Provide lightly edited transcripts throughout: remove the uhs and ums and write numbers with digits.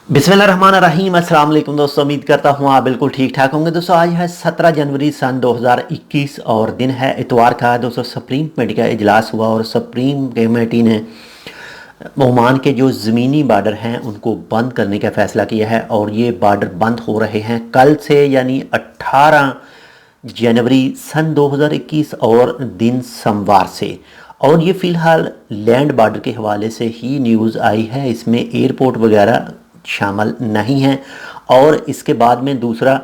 बिस्मिल्लाहिर्रहमानिर्रहीम। अस्सलाम वालेकुम दोस्तों, उम्मीद करता हूँ आप बिल्कुल ठीक ठाक होंगे। दोस्तों आज है 17 जनवरी सन 2021 और दिन है इतवार का। दोस्तों सुप्रीम कमेटी का इजलास हुआ और सुप्रीम कमेटी ने ओमान के जो ज़मीनी बार्डर हैं उनको बंद करने का फ़ैसला किया है और ये बार्डर बंद हो रहे हैं कल से, यानी 18 जनवरी सन 2021 और दिन सोमवार से। और ये फ़िलहाल लैंड बार्डर के हवाले से ही न्यूज़ आई है, इसमें एयरपोर्ट वगैरह शामिल नहीं हैं। और इसके बाद में दूसरा,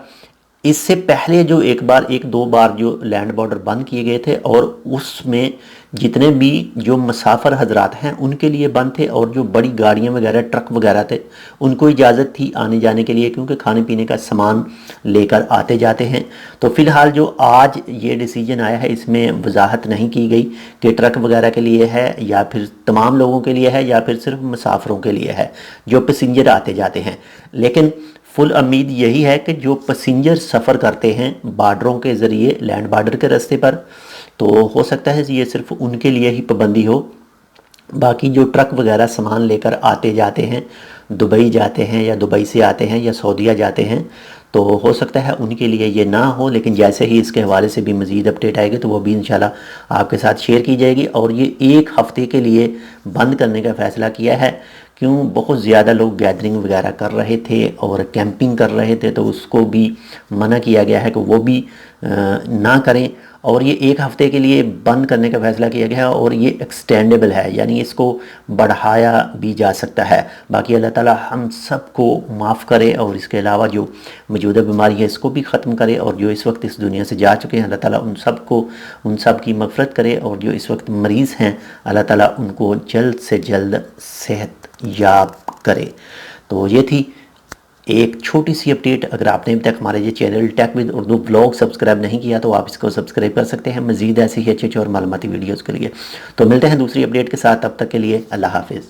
इससे पहले जो एक दो बार जो लैंड बॉर्डर बंद किए गए थे और उसमें जितने भी जो मुसाफिर हजरात हैं उनके लिए बंद थे, और जो बड़ी गाड़ियां वगैरह ट्रक वगैरह थे उनको इजाज़त थी आने जाने के लिए, क्योंकि खाने पीने का सामान लेकर आते जाते हैं। तो फ़िलहाल जो आज ये डिसीजन आया है इसमें वजाहत नहीं की गई कि ट्रक वगैरह के लिए है या फिर तमाम लोगों के लिए है या फिर सिर्फ मुसाफिरों के लिए है जो पैसेंजर आते जाते हैं। लेकिन फुल उम्मीद यही है कि जो पैसेंजर सफ़र करते हैं बार्डरों के ज़रिए लैंड बार्डर के रास्ते पर, तो हो सकता है ये सिर्फ उनके लिए ही पाबंदी हो। बाकी जो ट्रक वगैरह सामान लेकर आते जाते हैं, दुबई जाते हैं या दुबई से आते हैं या सऊदीया जाते हैं, तो हो सकता है उनके लिए ये ना हो। लेकिन जैसे ही इसके हवाले से भी मज़ीद अपडेट आएगी तो वो भी इंशाल्लाह आपके साथ शेयर की जाएगी। और ये एक हफ़्ते के लिए बंद करने का फ़ैसला किया है, क्यों बहुत ज़्यादा लोग गैदरिंग वगैरह कर रहे थे और कैंपिंग कर रहे थे, तो उसको भी मना किया गया है कि वो भी ना करें। और ये एक हफ़्ते के लिए बंद करने का फ़ैसला किया गया है और ये एक्सटेंडेबल है, यानी इसको बढ़ाया भी जा सकता है। बाकी अल्लाह ताला हम सब को माफ़ करे और इसके अलावा जो मौजूदा बीमारी है इसको भी ख़त्म करे, और जो इस वक्त इस दुनिया से जा चुके हैं अल्लाह ताला उन सब की मग़फ़िरत करे, और जो इस वक्त मरीज़ हैं अल्लाह ताला उनको जल्द से जल्द सेहत याब करे। तो ये थी एक छोटी सी अपडेट। अगर आपने अभी तक हमारे ये channel tech with Urdu blog subscribe नहीं किया तो आप इसको सब्सक्राइब कर सकते हैं मज़ीद ऐसी ही अच्छी और मालूमाती वीडियोज़ के लिए। तो मिलते हैं दूसरी अपडेट के साथ, तब तक के लिए अल्लाह हाफिज़।